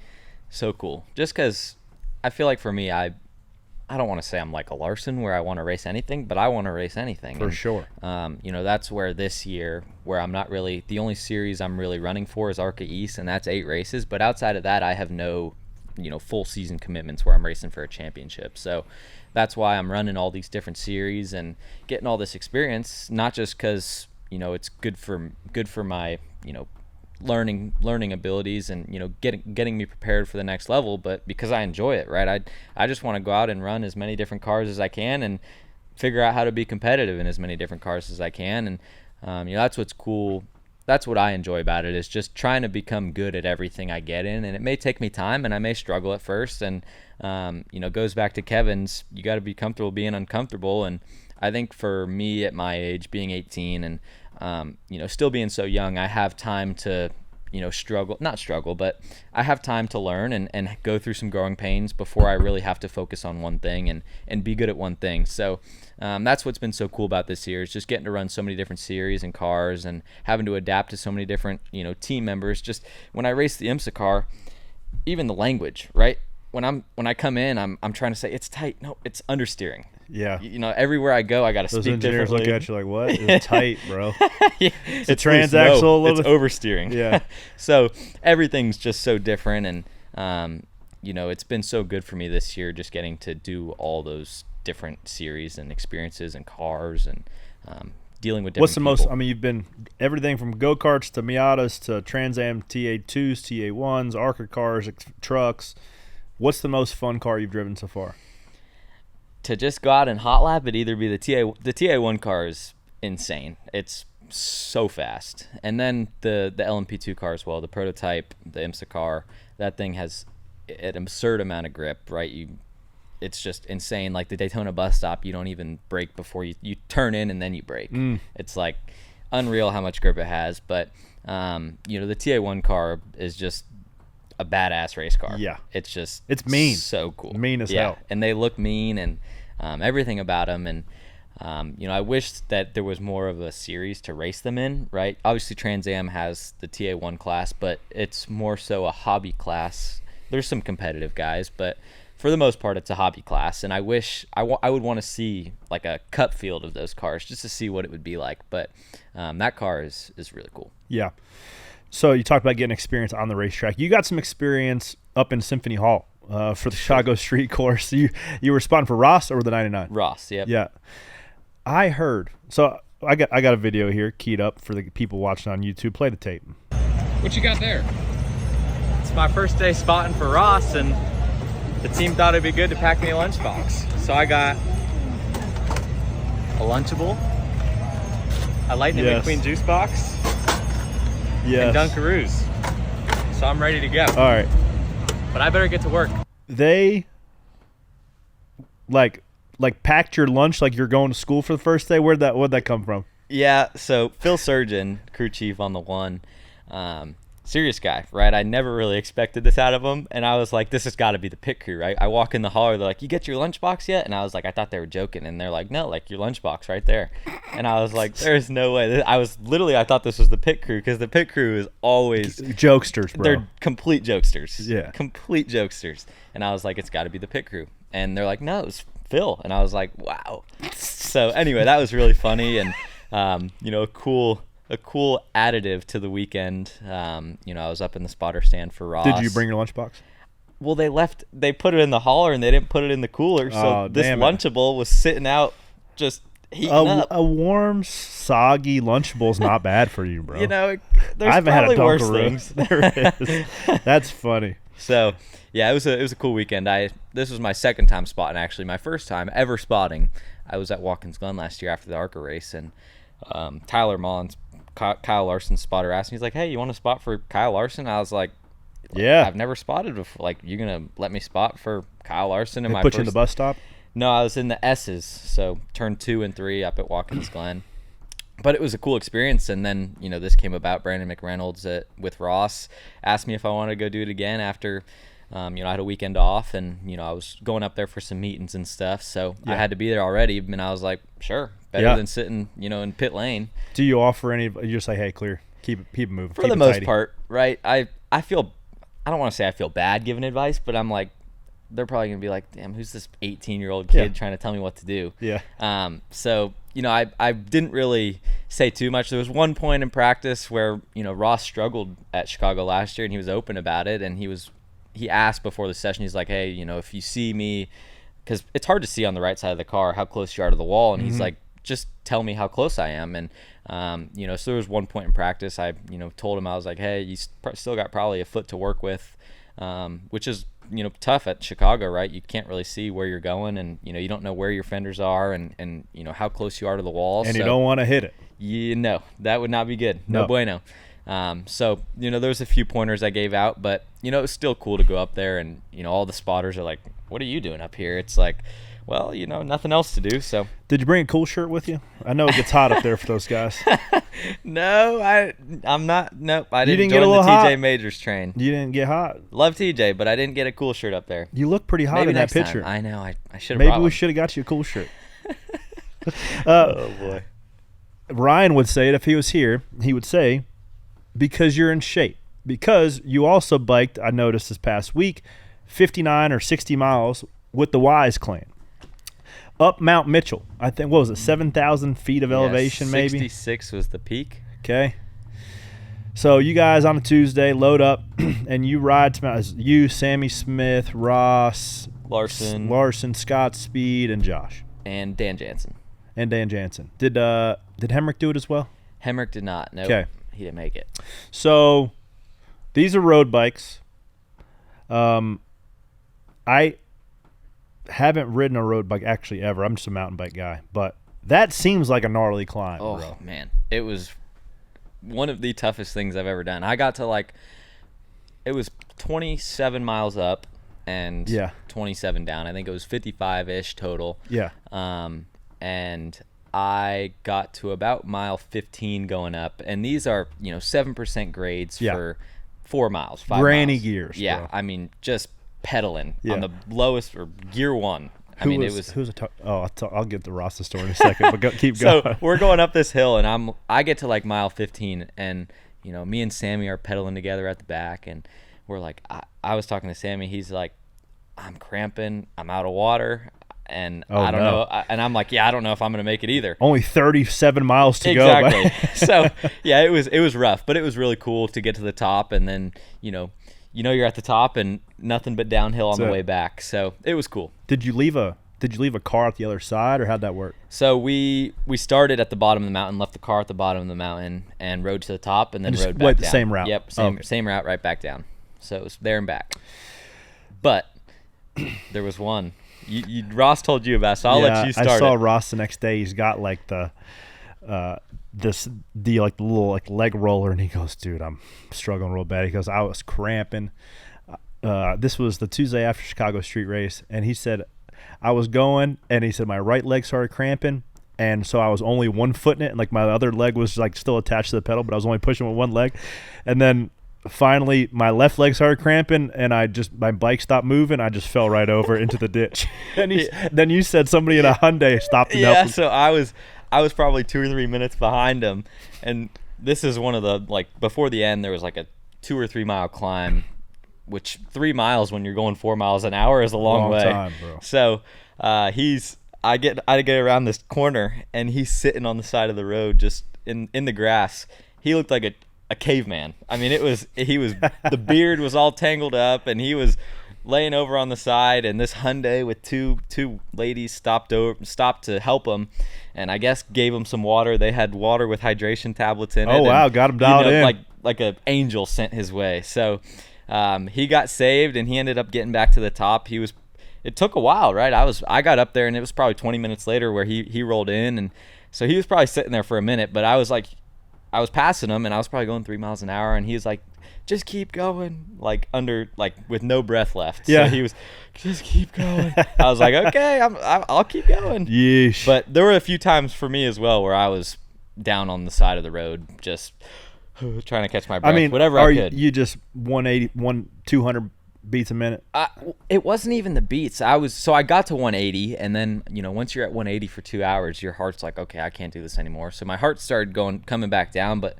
Speaker 1: so cool. Just because I feel like for me, I don't want to say I'm like a Larson where I want to race anything, but I want to race anything. For sure. That's where this year, where I'm not really, the only series I'm really running for is ARCA East, and that's 8 races. But outside of that, I have no, full season commitments where I'm racing for a championship. So that's why I'm running all these different series and getting all this experience, not just because, it's good for my, learning abilities and getting me prepared for the next level, but because I enjoy it, right? I just want to go out and run as many different cars as I can and figure out how to be competitive in as many different cars as I can. And that's what's cool. That's what I enjoy about it, is just trying to become good at everything I get in. And it may take me time and I may struggle at first, and goes back to Kevin's, you got to be comfortable being uncomfortable. And I think for me at my age, being 18 and still being so young, I have time to, not struggle, but I have time to learn and go through some growing pains before I really have to focus on one thing and be good at one thing. So that's what's been so cool about this year, is just getting to run so many different series and cars and having to adapt to so many different, team members. Just when I race the IMSA car, even the language, right? When I come in, I'm trying to say it's tight. No, it's understeering. Yeah. Everywhere I go, I got to speak differently. Those engineers look at you like, what? It's tight, bro. It's a transaxle. It's oversteering. Yeah. So everything's just so different. And, it's been so good for me this year, just getting to do all those different series and experiences and cars and dealing with different What's the people. Most, you've been everything from go-karts to Miatas to Trans Am TA2s, TA1s, ARCA cars, trucks. What's the most fun car you've driven so far? To just go out and hot lap, it'd either be the TA1 car is insane. It's so fast. And then the LMP2 car as well, the prototype, the IMSA car, that thing has an absurd amount of grip, right? It's just insane. Like the Daytona bus stop, you don't even brake before you turn in and then you brake. It's like unreal how much grip it has. But, the TA1 car is just a badass race car. Yeah. It's mean. So cool. Mean as hell. And they look mean and everything about them. And, I wish that there was more of a series to race them in, right? Obviously Trans Am has the TA1 class, but it's more so a hobby class
Speaker 4: there's some competitive guys, but for the most part, it's a hobby class. And I wish I would want to see like a cup field of those cars just to see what it would be like. But that car is really cool.
Speaker 1: Yeah. So you talked about getting experience on the racetrack. You got some experience up in Symphony Hall for the Chicago Street Course. You were spotting for Ross or the 99?
Speaker 4: Ross, yep.
Speaker 1: Yeah. I heard. So I got a video here keyed up for the people watching on YouTube. Play the tape.
Speaker 9: What you got there?
Speaker 10: It's my first day spotting for Ross, and the team thought it'd be good to pack me a lunchbox. So I got a Lunchable, a Lightning McQueen juice box, and Dunkaroos. So I'm ready to go.
Speaker 1: All right.
Speaker 10: But I better get to work.
Speaker 1: They like packed your lunch like you're going to school for the first day? Where'd that come from?
Speaker 4: Yeah, so Phil Surgeon, crew chief on the one, serious guy, right? I never really expected this out of him, and I was like, this has got to be the pit crew, right? I walk in the hall, they're like, you get your lunchbox yet? And I was like, I thought they were joking, and they're like, no, like your lunchbox right there. And I was like, there's no way. I thought this was the pit crew, because the pit crew is always
Speaker 1: jokesters, bro.
Speaker 4: They're complete jokesters.
Speaker 1: Yeah,
Speaker 4: complete jokesters. And I was like, it's got to be the pit crew, and they're like, no, it's Phil. And I was like, wow. So anyway, that was really funny, and a cool additive to the weekend. I was up in the spotter stand for Ross.
Speaker 1: Did you bring your lunchbox?
Speaker 4: Well, they put it in the hauler and they didn't put it in the cooler. So this Lunchable was sitting out just heating up.
Speaker 1: A warm, soggy Lunchable is not bad for you, bro.
Speaker 4: There's
Speaker 1: I haven't had a
Speaker 4: worse
Speaker 1: Dunkaroo.
Speaker 4: things.
Speaker 1: There is. That's funny.
Speaker 4: So yeah, it was a cool weekend. This was my second time spotting, actually. My first time ever spotting, I was at Watkins Glen last year after the ARCA race, and Tyler Mullins, Kyle Larson's spotter, asked me, he's like, hey, you want to spot for Kyle Larson? I was like,
Speaker 1: yeah,
Speaker 4: I've never spotted before. Like, you're going to let me spot for Kyle Larson?
Speaker 1: They put you in the bus stop?
Speaker 4: No, I was in the S's, so turn 2 and 3 up at Watkins Glen. But it was a cool experience, and then, this came about. Brandon McReynolds with Ross asked me if I wanted to go do it again after, I had a weekend off, and, I was going up there for some meetings and stuff, so I had to be there already, and I was like, sure. Better than sitting, in pit lane.
Speaker 1: Do you offer any? You just say, "Hey, clear, keep it moving."
Speaker 4: For the most part, right? I don't want to say I feel bad giving advice, but I'm like, they're probably gonna be like, "Damn, who's this 18-year-old kid trying to tell me what to do?"
Speaker 1: Yeah.
Speaker 4: So I didn't really say too much. There was one point in practice where Ross struggled at Chicago last year, and he was open about it, and he asked before the session. He's like, "Hey, if you see me." Because it's hard to see on the right side of the car how close you are to the wall, and he's like, just tell me how close I am. And so there was one point in practice I told him, I was like, hey, you still got probably a foot to work with, which is tough at Chicago, right? You can't really see where you're going, and you don't know where your fenders are, and how close you are to the wall,
Speaker 1: and you don't want to hit it.
Speaker 4: That would not be good. No bueno. So there was a few pointers I gave out, but it was still cool to go up there, and all the spotters are like, what are you doing up here? It's like, well, nothing else to do. So
Speaker 1: did you bring a cool shirt with you? I know it gets hot up there for those guys.
Speaker 4: No, I'm not. Nope, I didn't
Speaker 1: join
Speaker 4: the TJ
Speaker 1: hot?
Speaker 4: Majors train.
Speaker 1: You didn't get hot.
Speaker 4: Love TJ, but I didn't get a cool shirt up there.
Speaker 1: You look pretty hot
Speaker 4: Maybe
Speaker 1: in that
Speaker 4: next
Speaker 1: picture.
Speaker 4: time. I know. I should have.
Speaker 1: Maybe we should have got you a cool shirt.
Speaker 4: Oh boy.
Speaker 1: Ryan would say it if he was here. He would say, because you're in shape. Because you also biked, I noticed this past week, 59 or 60 miles with the Wise clan. Up Mount Mitchell. I think, what was it, 7,000 feet of elevation maybe?
Speaker 4: 66 was the peak.
Speaker 1: Okay. So you guys on a Tuesday load up and you ride to Mount, you, Sammy Smith, Ross,
Speaker 4: Larson,
Speaker 1: Scott Speed, and Josh.
Speaker 4: And Dan Jansen.
Speaker 1: Did Hemrick do it as well?
Speaker 4: Hemrick did not. No.
Speaker 1: Okay.
Speaker 4: He didn't make it.
Speaker 1: So these are road bikes. I haven't ridden a road bike actually ever. I'm just a mountain bike guy. But that seems like a gnarly climb,
Speaker 4: bro. Oh, man. It was one of the toughest things I've ever done. I got to it was 27 miles up and 27 down. I think it was 55-ish total.
Speaker 1: Yeah.
Speaker 4: And I got to about mile 15 going up. And these are, 7% grades for 4 miles, 5
Speaker 1: Granny
Speaker 4: miles.
Speaker 1: gears.
Speaker 4: Yeah.
Speaker 1: Bro.
Speaker 4: I mean, just pedaling on the lowest, or gear 1.
Speaker 1: I'll get the Rasta story in a second, but keep going.
Speaker 4: So we're going up this hill, and I get to mile 15, and me and Sammy are pedaling together at the back, and we're like, I was talking to Sammy. He's like, I'm cramping. I'm out of water. And I don't know. And I'm like, yeah, I don't know if I'm going to make it either.
Speaker 1: Only 37 miles to go.
Speaker 4: Exactly. So, yeah, it was rough, but it was really cool to get to the top. And then, you're at the top and nothing but downhill on the way back. So it was cool.
Speaker 1: Did you leave a car at the other side, or how'd that work?
Speaker 4: So we started at the bottom of the mountain, left the car at the bottom of the mountain, and rode to the top, and then rode back down.
Speaker 1: The same route?
Speaker 4: Yep, same route, right back down. So it was there and back. But there was one. Ross told you about, so I'll let you start.
Speaker 1: I saw Ross the next day. He's got like the little leg roller, and he goes, dude, I'm struggling real bad. He goes, I was cramping. This was the Tuesday after Chicago street race, and he said, I was going, and he said my right leg started cramping, and so I was only 1 foot in it, and like my other leg was like still attached to the pedal, but I was only pushing with one leg. And then finally my left leg started cramping, and my bike stopped moving. I just fell right over into the ditch. And then you said somebody in a Hyundai stopped and helped.
Speaker 4: So I was probably 2 or 3 minutes behind him, and this is one of the, like, before the end there was like a 2 or 3 mile climb, which 3 miles when you're going 4 miles an hour is a long way.
Speaker 1: Time, bro.
Speaker 4: So I get around this corner, and he's sitting on the side of the road just in the grass. He looked like a caveman. I mean, the beard was all tangled up, and he was laying over on the side, and this Hyundai with two ladies stopped to help him, and I guess gave him some water. They had water with hydration tablets in it.
Speaker 1: Oh wow, got him dialed in.
Speaker 4: Like an angel sent his way. So he got saved, and he ended up getting back to the top. It took a while, right? I got up there, and it was probably 20 minutes later where he rolled in, and so he was probably sitting there for a minute, but I was passing him, and I was probably going 3 miles an hour, and he was like, just keep going, with no breath left.
Speaker 1: Yeah.
Speaker 4: So he was, just keep going. I was like, okay, I'll keep going.
Speaker 1: Yeesh.
Speaker 4: But there were a few times for me as well where I was down on the side of the road, just trying to catch my breath.
Speaker 1: I mean,
Speaker 4: whatever I could.
Speaker 1: You just 200 beats a minute?
Speaker 4: It wasn't even the beats. I got to 180, and then once you're at 180 for 2 hours, your heart's like, okay, I can't do this anymore. So my heart started coming back down, but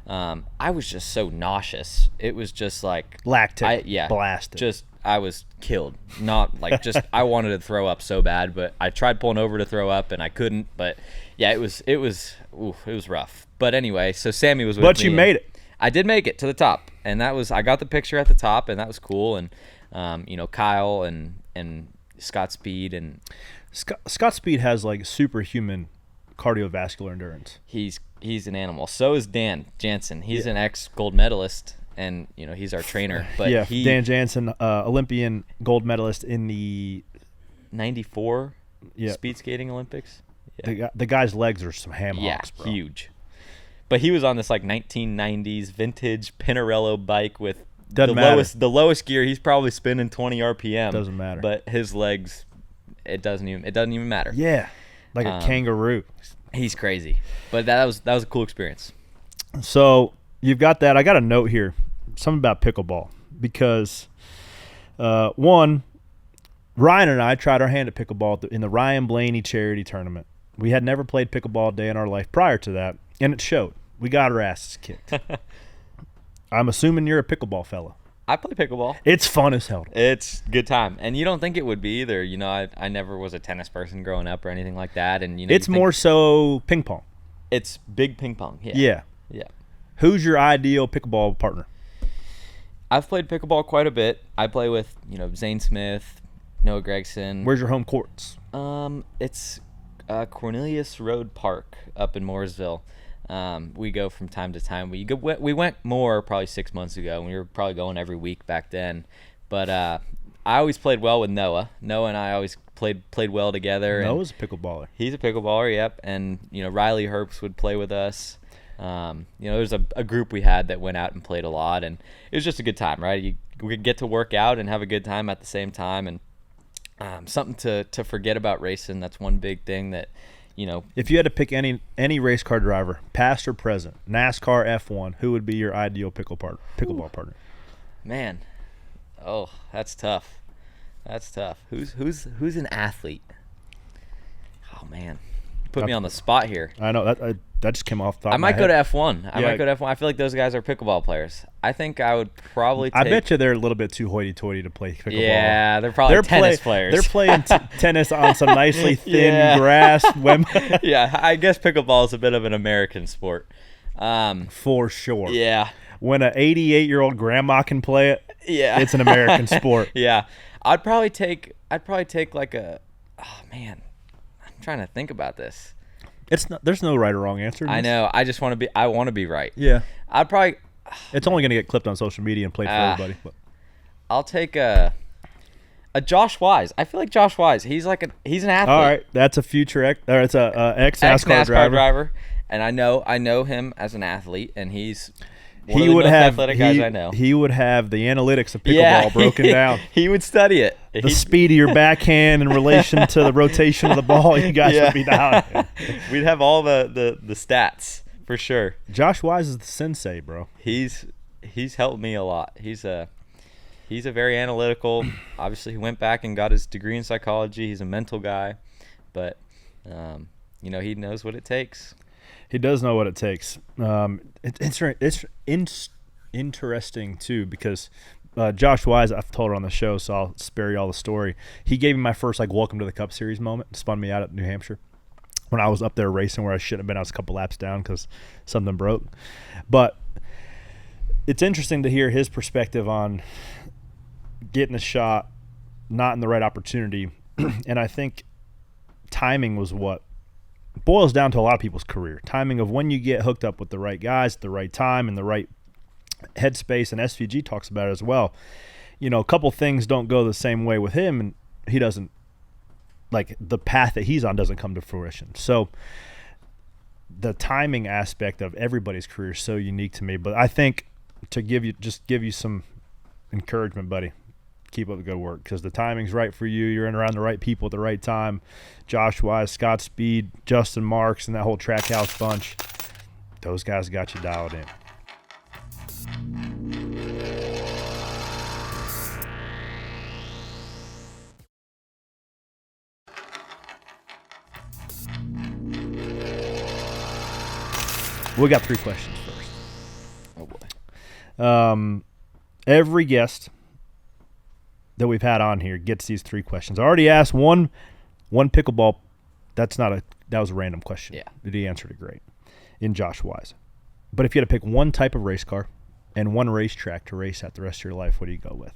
Speaker 4: I was just so nauseous. It was just like
Speaker 1: lactic, blasted.
Speaker 4: I was killed. Not like just I wanted to throw up so bad, but I tried pulling over to throw up and I couldn't. But yeah, it was rough. But anyway, so Sammy was with me.
Speaker 1: But you made it.
Speaker 4: I did make it to the top, and I got the picture at the top, and that was cool. And Kyle and Scott Speed and
Speaker 1: Scott Speed has like superhuman cardiovascular endurance.
Speaker 4: He's an animal. So is Dan Jansen. He's an ex-gold medalist, and he's our trainer. But
Speaker 1: yeah, Dan Jansen, Olympian gold medalist in the
Speaker 4: '94 speed skating Olympics.
Speaker 1: Yeah. The guy's legs are some ham hocks, bro.
Speaker 4: Huge. But he was on this like 1990s vintage Pinarello bike with the lowest gear. He's probably spinning 20 RPM.
Speaker 1: Doesn't matter.
Speaker 4: But his legs, it doesn't even matter.
Speaker 1: Yeah, like a kangaroo.
Speaker 4: He's crazy. But that was a cool experience.
Speaker 1: So you've got that. I got a note here, something about pickleball, because one, Ryan and I tried our hand at pickleball in the Ryan Blaney charity tournament. We had never played pickleball a day in our life prior to that, and it showed. We got our asses kicked. I'm assuming you're a pickleball fella.
Speaker 4: I play pickleball.
Speaker 1: It's fun as hell.
Speaker 4: It's a good time, and you don't think it would be either. I never was a tennis person growing up or anything like that, and
Speaker 1: it's more so ping pong.
Speaker 4: It's big ping pong. Yeah.
Speaker 1: Who's your ideal pickleball partner?
Speaker 4: I've played pickleball quite a bit. I play with Zane Smith, Noah Gregson.
Speaker 1: Where's your home courts?
Speaker 4: It's Cornelius Road Park up in Mooresville. We go from time to time. We went more probably 6 months ago. We were probably going every week back then. But I always played well with Noah. Noah and I always played well together.
Speaker 1: Noah's a pickleballer.
Speaker 4: He's a pickleballer, yep. And Riley Herbst would play with us. There's a group we had that went out and played a lot, and it was just a good time, right? We could get to work out and have a good time at the same time, and something to forget about racing. That's one big thing that.
Speaker 1: If you had to pick any race car driver, past or present, NASCAR, F1, who would be your ideal pickleball partner?
Speaker 4: Man, that's tough. Who's an athlete? Oh man, put me on the spot here.
Speaker 1: I know that. that just came off the top
Speaker 4: I
Speaker 1: of my
Speaker 4: might go
Speaker 1: head.
Speaker 4: to F1. I feel like those guys are pickleball players. I think I would probably
Speaker 1: I bet you they're a little bit too hoity-toity to play pickleball.
Speaker 4: Yeah, they're probably tennis players.
Speaker 1: They're playing tennis on some nicely thin grass.
Speaker 4: Yeah, I guess pickleball is a bit of an American sport.
Speaker 1: For sure.
Speaker 4: Yeah.
Speaker 1: When an 88-year-old grandma can play it, it's an American sport.
Speaker 4: Yeah. I'd probably take like a, oh man, I'm trying to think about this.
Speaker 1: There's no right or wrong answer.
Speaker 4: I know. I want to be right.
Speaker 1: Yeah.
Speaker 4: I'd probably.
Speaker 1: It's only going to get clipped on social media and played for everybody. But.
Speaker 4: I'll take a Josh Wise. I feel like Josh Wise. He's an athlete.
Speaker 1: All right, that's a future it's a ex NASCAR
Speaker 4: driver, and I know him as an athlete, and he's one of the most athletic guys I know.
Speaker 1: He would have the analytics of pickleball broken down.
Speaker 4: He would study it.
Speaker 1: The speed of your backhand in relation to the rotation of the ball. You guys would be down.
Speaker 4: We'd have all the stats for sure.
Speaker 1: Josh Wise is the sensei, bro.
Speaker 4: He's helped me a lot. He's a very analytical. Obviously, he went back and got his degree in psychology. He's a mental guy, but he knows what it takes.
Speaker 1: He does know what it takes. It's interesting too because Josh Wise, I've told her on the show, so I'll spare you all the story. He gave me my first welcome to the Cup Series moment. Spun me out at New Hampshire when I was up there racing where I shouldn't have been. I was a couple laps down because something broke. But it's interesting to hear his perspective on getting a shot, not in the right opportunity, and I think timing was what boils down to a lot of people's career. Timing of when you get hooked up with the right guys at the right time and the right headspace, and SVG talks about it as well. A couple things don't go the same way with him, and he doesn't, the path that he's on doesn't come to fruition. So the timing aspect of everybody's career is so unique to me. But I think to give you some encouragement, buddy, keep up the good work because the timing's right for you. You're in around the right people at the right time. Josh Wise, Scott Speed, Justin Marks, and that whole Trackhouse bunch. Those guys got you dialed in. We got 3 questions first.
Speaker 4: Oh boy.
Speaker 1: Every guest that we've had on here gets these 3 questions. I already asked one pickleball. That was a random question.
Speaker 4: Yeah.
Speaker 1: But he answered it great in Josh Wise. But if you had to pick one type of race car and one racetrack to race at the rest of your life, what do you go with?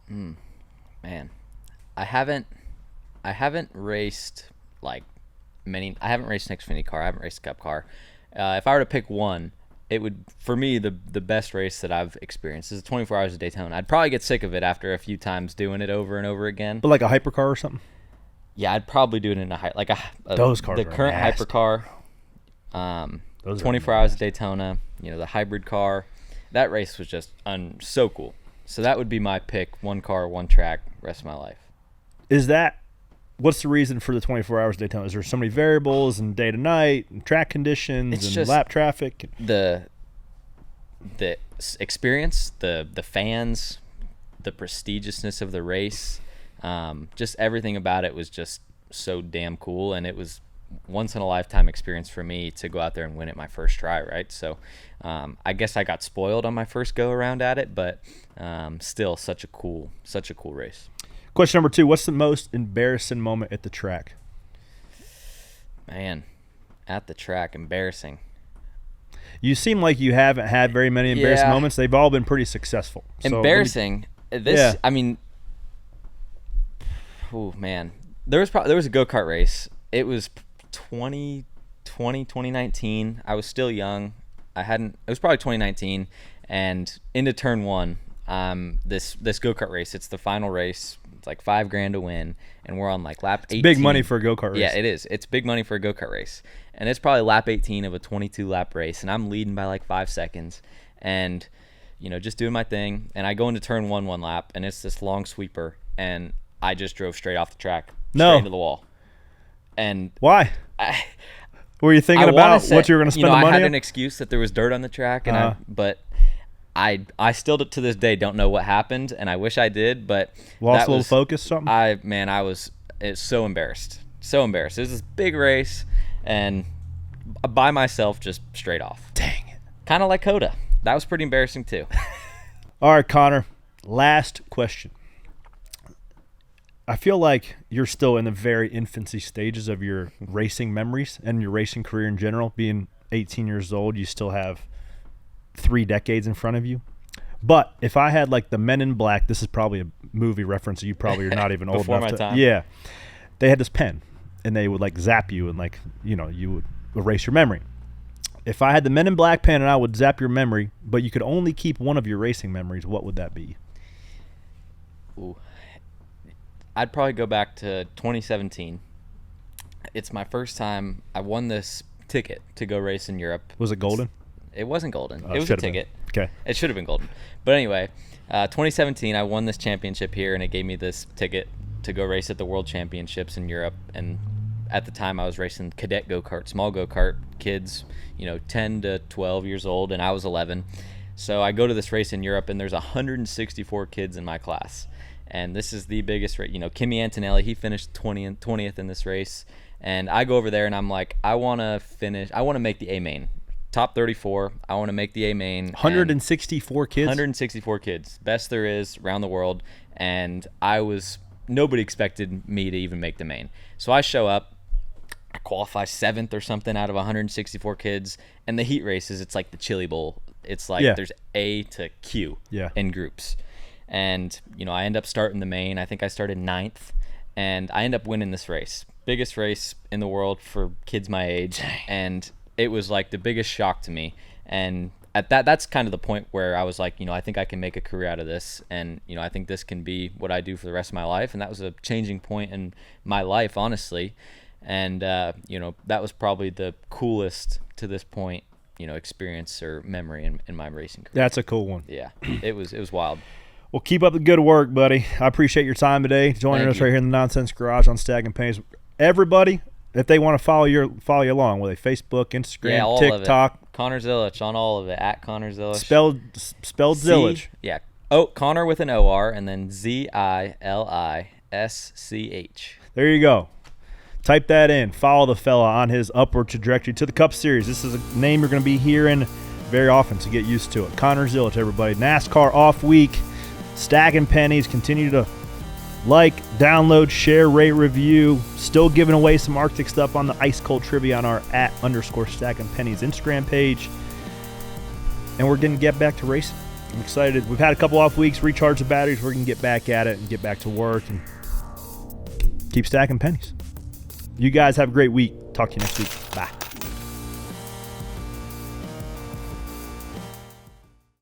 Speaker 4: Man, I haven't raced many. I haven't raced an Xfinity car. I haven't raced a Cup car. If I were to pick one, it would, for me, the best race that I've experienced is the 24 Hours of Daytona. I'd probably get sick of it after a few times doing it over and over again.
Speaker 1: But like a hypercar or something?
Speaker 4: Yeah, I'd probably do it in
Speaker 1: those cars.
Speaker 4: The current
Speaker 1: nasty.
Speaker 4: hypercar. 24 Hours of Daytona. The hybrid car. That race was just so cool. So that would be my pick. One car, one track, rest of my life.
Speaker 1: What's the reason for the 24 Hours of Daytona? Is there so many variables and day to night and track conditions and just lap traffic?
Speaker 4: The experience, the fans, the prestigiousness of the race, just everything about it was just so damn cool, and it was once in a lifetime experience for me to go out there and win it my first try, right? So I guess I got spoiled on my first go around at it, but still such a cool race.
Speaker 1: Question number 2, what's the most embarrassing moment at the track?
Speaker 4: Man, at the track, embarrassing.
Speaker 1: You seem like you haven't had very many embarrassing moments. They've all been pretty successful.
Speaker 4: Embarrassing. I mean, oh man. There was a go-kart race. It was 2019. I was still young. It was probably 2019, and into turn 1, this go-kart race. It's the final race. It's like $5,000 to win, and we're on lap 18.
Speaker 1: It's big money for a go-kart race.
Speaker 4: Yeah, it is. It's big money for a go-kart race, and it's probably lap 18 of a 22-lap race, and I'm leading by 5 seconds, and just doing my thing, and I go into turn 1 lap, and it's this long sweeper, and I just drove straight off the track, straight into the wall. And
Speaker 1: why? Were you thinking about what you were going to spend the money on?
Speaker 4: I had an excuse that there was dirt on the track, and but I still to this day don't know what happened, and I wish I did, but
Speaker 1: lost a little focus, something.
Speaker 4: I was so embarrassed. It was this big race, and by myself, just straight off.
Speaker 1: Dang it.
Speaker 4: Kind of like Coda. That was pretty embarrassing too.
Speaker 1: All right, Connor, last question. I feel like you're still in the very infancy stages of your racing memories and your racing career in general. Being 18 years old, you still have 3 decades in front of you. But if I had like the Men in Black, this is probably a movie reference, so you probably are not even old
Speaker 4: Before
Speaker 1: enough
Speaker 4: my
Speaker 1: to.
Speaker 4: time.
Speaker 1: Yeah. They had this pen, and they would like zap you and like, you know, you would erase your memory. If I had the Men in Black pen and I would zap your memory, but you could only keep one of your racing memories, what would that be?
Speaker 4: Ooh. I'd probably go back to 2017. It's my first time. I won this ticket to go race in Europe.
Speaker 1: Was it golden?
Speaker 4: It wasn't golden.
Speaker 1: Oh,
Speaker 4: it was a ticket.
Speaker 1: Okay.
Speaker 4: It should have been golden. But anyway, 2017, I won this championship here, and it gave me this ticket to go race at the World Championships in Europe. And at the time, I was racing cadet go-kart, small go-kart, kids, 10 to 12 years old, and I was 11. So I go to this race in Europe, and there's 164 kids in my class. And this is the biggest race. Kimi Antonelli, he finished 20th in this race. And I go over there, and I'm like, I want to make the A main. Top 34. I want to make the A main.
Speaker 1: 164 kids?
Speaker 4: 164 kids. Best there is around the world. And nobody expected me to even make the main. So I show up. I qualify 7th or something out of 164 kids. And the heat races, it's like the Chili Bowl. It's like there's A to Q in groups. And, I end up starting the main. I think I started 9th. And I end up winning this race. Biggest race in the world for kids my age. Dang. And it was like the biggest shock to me. And at that's kind of the point where I was like, I think I can make a career out of this. And, I think this can be what I do for the rest of my life. And that was a changing point in my life, honestly. And, that was probably the coolest to this point, experience or memory in my racing career.
Speaker 1: That's a cool one.
Speaker 4: Yeah, it was wild.
Speaker 1: Well, keep up the good work, buddy. I appreciate your time today, joining us right here in the Nonsense Garage on Stag and Pennies. Everybody, if they want to follow you along, whether Facebook, Instagram,
Speaker 4: all
Speaker 1: TikTok.
Speaker 4: Of it. Connor Zilisch on all of it, at Connor Zilisch.
Speaker 1: Spelled Zilisch.
Speaker 4: Yeah. Oh, Connor with an O-R and then Zilisch.
Speaker 1: There you go. Type that in. Follow the fella on his upward trajectory to the Cup Series. This is a name you're going to be hearing very often, so get used to it. Connor Zilisch, everybody. NASCAR off week. Stag and Pennies. Continue to like, download, share, rate, review. Still giving away some Arctic stuff on the Ice Cold Trivia on our @_Stag and Pennies Instagram page. And we're going to get back to racing. I'm excited. We've had a couple off weeks, recharge the batteries. We're going to get back at it and get back to work and keep stacking pennies. You guys have a great week. Talk to you next week.